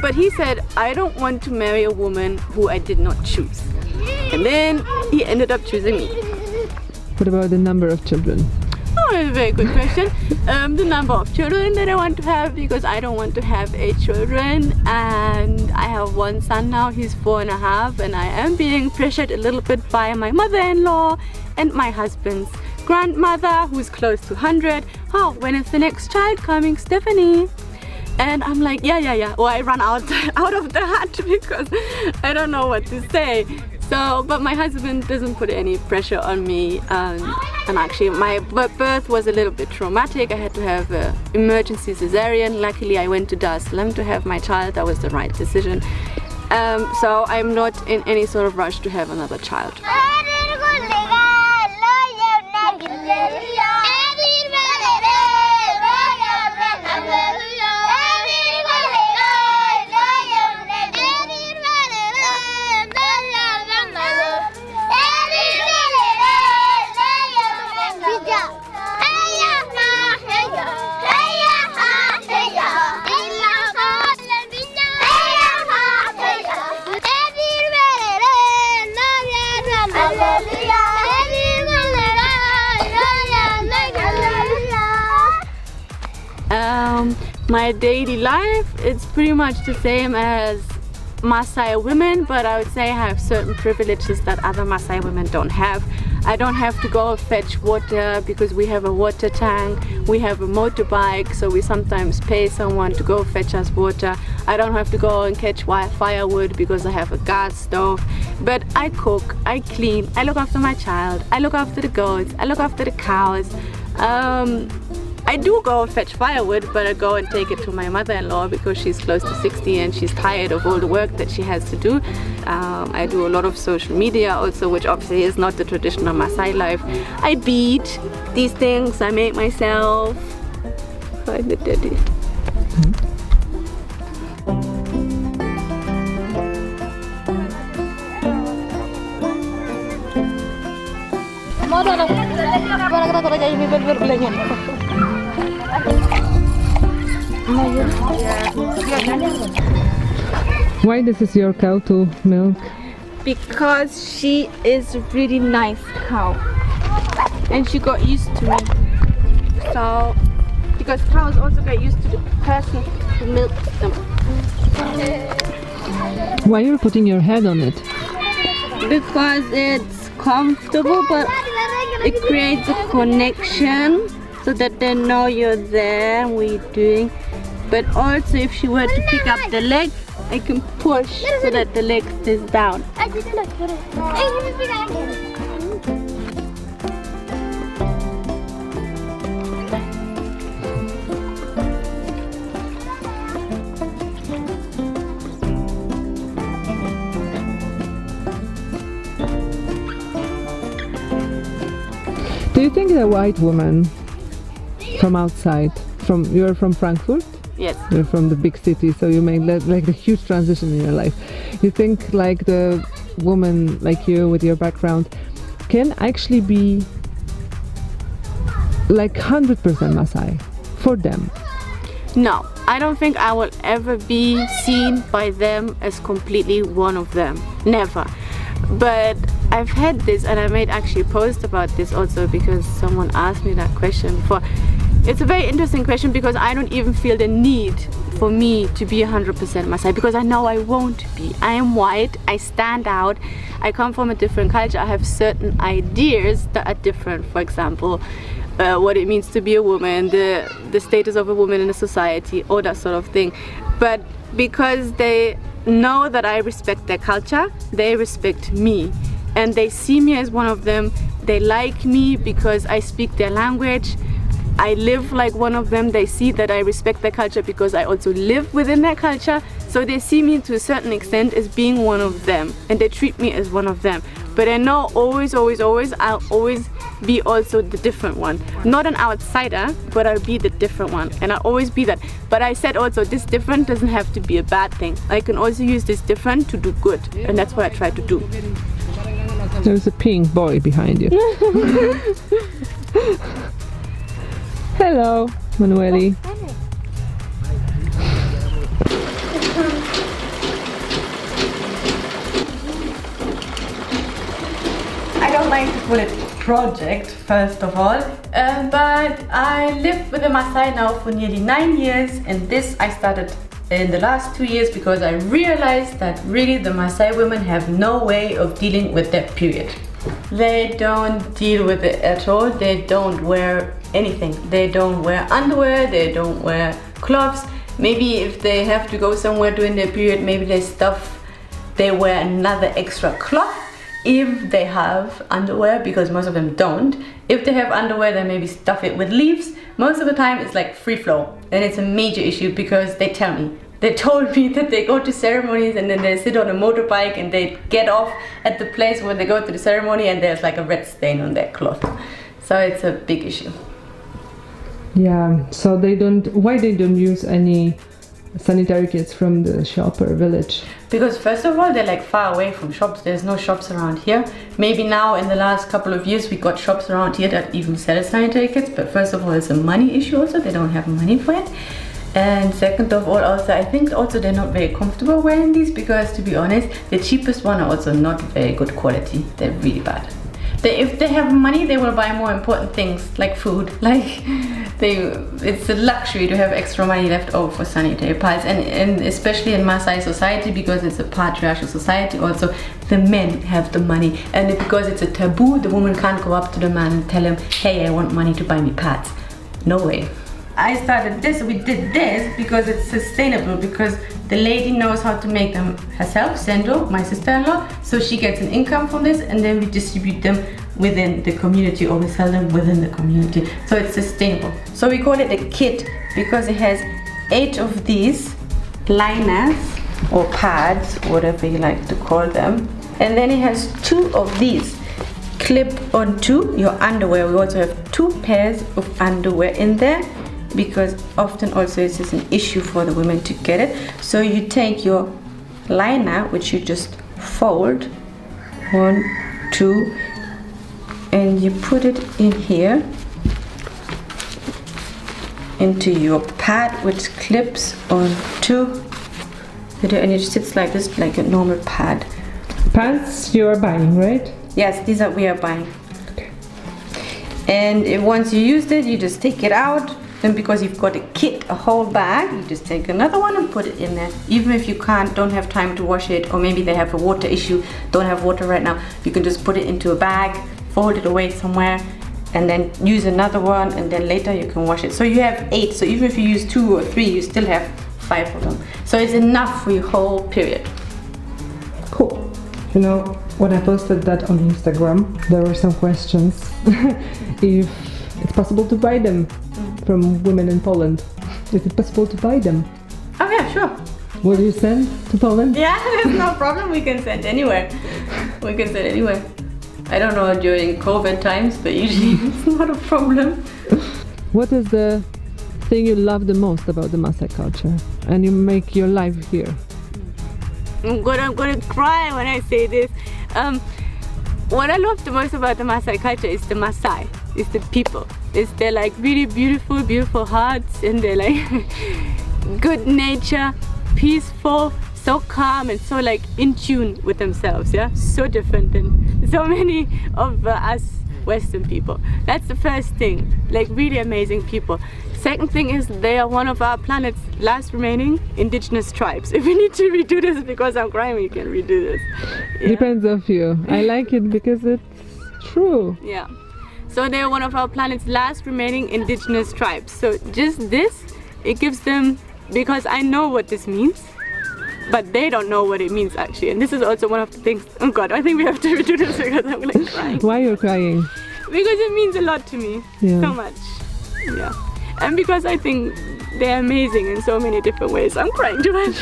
But he said, I don't want to marry a woman who I did not choose. And then he ended up choosing me. What about the number of children? Oh, a very good question. The number of children that I want to have, because I don't want to have 8 children, and I have one son now, he's 4.5, and I am being pressured a little bit by my mother-in-law and my husband's grandmother, who's close to 100. Oh, when is the next child coming, Stephanie? And I'm like, yeah. Well, I run out of the hut because I don't know what to say. So, but my husband doesn't put any pressure on me, and actually my birth was a little bit traumatic. I had to have an emergency cesarean. Luckily I went to Dar es Salaam to have my child. That was the right decision. So I'm not in any sort of rush to have another child. My daily life, it's pretty much the same as Maasai women, but I would say I have certain privileges that other Maasai women don't have. I don't have to go fetch water because we have a water tank. We have a motorbike, so we sometimes pay someone to go fetch us water. I don't have to go and catch firewood because I have a gas stove. But I cook, I clean, I look after my child, I look after the goats, I look after the cows. I do go fetch firewood, but I go and take it to my mother-in-law because she's close to 60 and she's tired of all the work that she has to do. I do a lot of social media also, which obviously is not the traditional Maasai life. I bead these things, I make myself. Hi, the daddy. Why this is your cow to milk? Because she is a really nice cow and she got used to me. So, because cows also get used to the person who milks them. Why are you putting your head on it? Because it's comfortable, but it creates a connection so that they know you're there and what you're doing. But also if she were to pick up the leg, I can push so that the leg stays down. Do you think the white woman from outside, you're from Frankfurt? Yes. You're from the big city, so you made like a huge transition in your life. You think like the woman like you with your background can actually be like 100% Maasai for them? No, I don't think I will ever be seen by them as completely one of them. Never. But I've had this, and I made actually a post about this also because someone asked me that question before. It's a very interesting question because I don't even feel the need for me to be 100% Maasai because I know I won't be. I am white, I stand out, I come from a different culture, I have certain ideas that are different. For example, what it means to be a woman, the status of a woman in a society, all that sort of thing. But because they know that I respect their culture, they respect me. And they see me as one of them. They like me because I speak their language. I live like one of them. They see that I respect their culture because I also live within their culture. So they see me to a certain extent as being one of them, and they treat me as one of them. But I know always, I'll always be also the different one. Not an outsider, but I'll be the different one, and I'll always be that. But I said also, this different doesn't have to be a bad thing. I can also use this different to do good, and that's what I try to do. There's a pink boy behind you. Hello, Manueli. call it project, first of all. But I lived with a Maasai now for nearly 9 years, and this I started in the last 2 years because I realized that really the Maasai women have no way of dealing with their period. They don't deal with it at all. They don't wear anything. They don't wear underwear, they don't wear clothes. Maybe if they have to go somewhere during their period, maybe they wear another extra cloth if they have underwear, because most of them don't. If they have underwear, they maybe stuff it with leaves. Most of the time it's like free flow, and it's a major issue because they told me that they go to ceremonies and then they sit on a motorbike and they get off at the place where they go to the ceremony and there's like a red stain on their cloth. So it's a big issue. Yeah, so why they don't use any sanitary kits from the shop or village? Because first of all, they're like far away from shops. There's no shops around here. Maybe now in the last couple of years we got shops around here that even sell sanitary kits, but first of all it's a money issue also. They don't have money for it. And second of all, also I think also they're not very comfortable wearing these, because to be honest, the cheapest one are also not very good quality. They're really bad. If they have money, they will buy more important things like food. It's a luxury to have extra money left over for sanitary pads, and especially in Maasai society, because it's a patriarchal society also, the men have the money, and because it's a taboo, the woman can't go up to the man and tell him, hey, I want money to buy me pads. No way. I started this, we did this because it's sustainable, because the lady knows how to make them herself, Sendo, my sister-in-law, so she gets an income from this, and then we distribute them within the community, or we sell them within the community, so it's sustainable. So we call it a kit because it has 8 of these liners or pads, whatever you like to call them, and then it has 2 of these clip onto your underwear. We also have 2 pairs of underwear in there, because often also it's just an issue for the women to get it. So you take your liner, which you just fold 1, 2, and you put it in here into your pad, which clips onto, and it sits like this, like a normal pad. Pants you are buying, right? Yes, these are we are buying. And once you used it, you just take it out. Then because you've got a kit, a whole bag, you just take another one and put it in there. Even if you don't have time to wash it, or maybe they have a water issue, don't have water right now, you can just put it into a bag, fold it away somewhere, and then use another one, and then later you can wash it. So you have 8, so even if you use 2 or 3, you still have 5 of them. So it's enough for your whole period. Cool. You know, when I posted that on Instagram, there were some questions if it's possible to buy them from women in Poland. Is it possible to buy them? Oh yeah, sure. Will you send to Poland? Yeah, there's no problem. We can send anywhere. We can send anywhere. I don't know during COVID times, but usually it's not a problem. What is the thing you love the most about the Maasai culture, and you make your life here? I'm gonna cry when I say this. What I love the most about the Maasai culture is the Maasai. It's the people. They're like really beautiful hearts, and they're like good nature, peaceful, so calm, and so like in tune with themselves. Yeah, so different than so many of us Western people. That's the first thing. Like really amazing people. Second thing is they are one of our planet's last remaining indigenous tribes. If we need to redo this because I'm crying, we can redo this. Yeah. Depends of you. I like it because it's true. Yeah. So they are one of our planet's last remaining indigenous tribes. So just this, it gives them, because I know what this means, but they don't know what it means actually. And this is also one of the things, oh God, I think we have to redo this because I'm like crying. Why are you crying? Because it means a lot to me, so much. Yeah. And because I think they're amazing in so many different ways. I'm crying too much.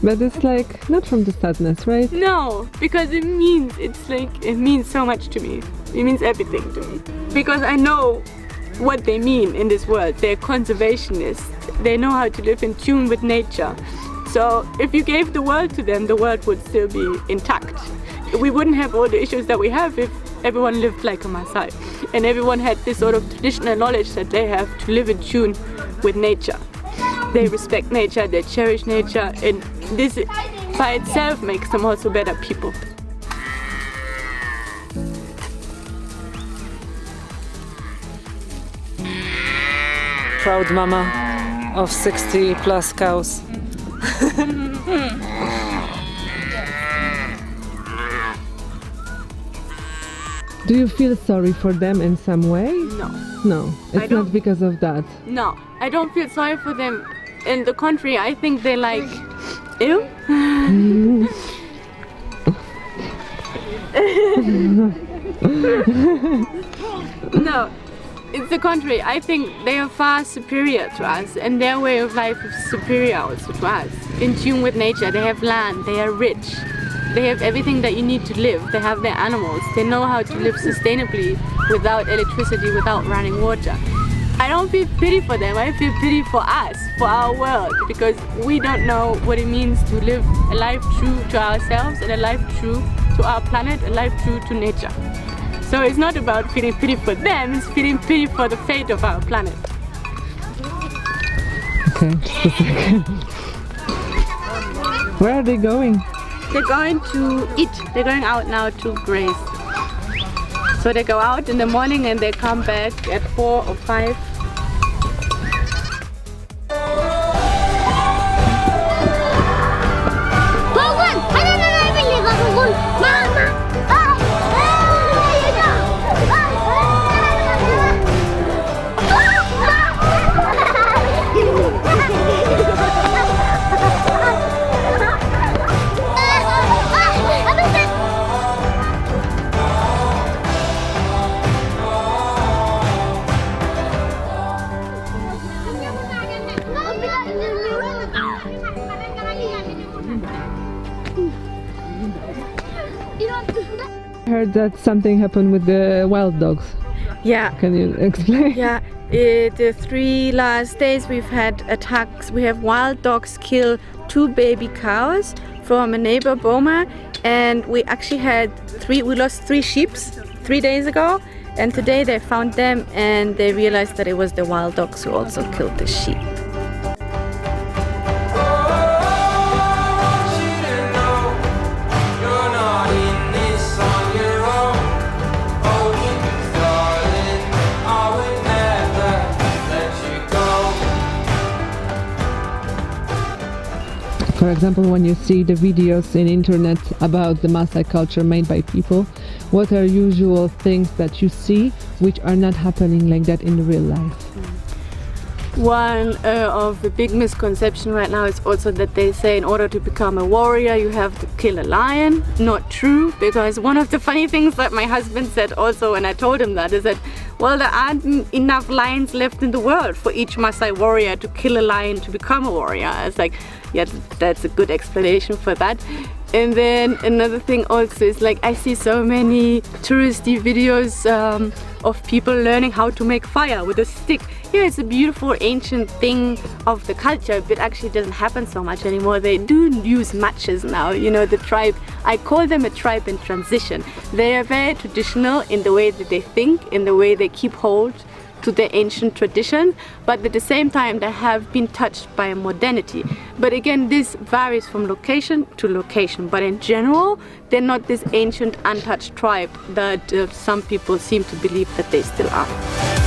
But it's like not from the sadness, right? No, because it means so much to me. It means everything to me. Because I know what they mean in this world. They're conservationists. They know how to live in tune with nature. So if you gave the world to them, the world would still be intact. We wouldn't have all the issues that we have if everyone lived like a Maasai and everyone had this sort of traditional knowledge that they have to live in tune with nature. They respect nature, they cherish nature, and this by itself makes them also better people. proud mama of 60 plus cows. Do you feel sorry for them in some way? No. No, it's don't. not because of that. No, I don't feel sorry for them. In the contrary, I think they like, ew. No, it's the contrary. I think they are far superior to us, and their way of life is superior also to us. In tune with nature, they have land, they are rich, they have everything that you need to live. They have their animals, they know how to live sustainably without electricity, without running water. I don't feel pity for them, I feel pity for us, for our world, because we don't know what it means to live a life true to ourselves and a life true to our planet, a life true to nature. So it's not about feeling pity for them, it's feeling pity for the fate of our planet. Okay, just a second. Where are they going? They're going to eat, they're going out now to graze. So they go out in the morning and they come back at 4 or 5. I heard that something happened with the wild dogs. Yeah. Can you explain? Yeah, the 3 last days we've had attacks. We have wild dogs kill 2 baby cows from a neighbor, Boma, and we actually had we lost 3 sheep 3 days ago, and today they found them and they realized that it was the wild dogs who also killed the sheep. For example, when you see the videos in internet about the Maasai culture made by people, what are usual things that you see which are not happening like that in real life? One of the big misconceptions right now is also that they say in order to become a warrior you have to kill a lion. Not true, because one of the funny things that my husband said also when I told him that is that, well, there aren't enough lions left in the world for each Maasai warrior to kill a lion to become a warrior. I was like, yeah, that's a good explanation for that. And then another thing also is like I see so many touristy videos of people learning how to make fire with a stick. Yeah, it's a beautiful ancient thing of the culture, but actually it doesn't happen so much anymore. They do use matches now, you know, the tribe. I call them a tribe in transition. They are very traditional in the way that they think, in the way they keep hold to the ancient tradition, but at the same time they have been touched by modernity. But again, this varies from location to location, but in general they're not this ancient untouched tribe that some people seem to believe that they still are.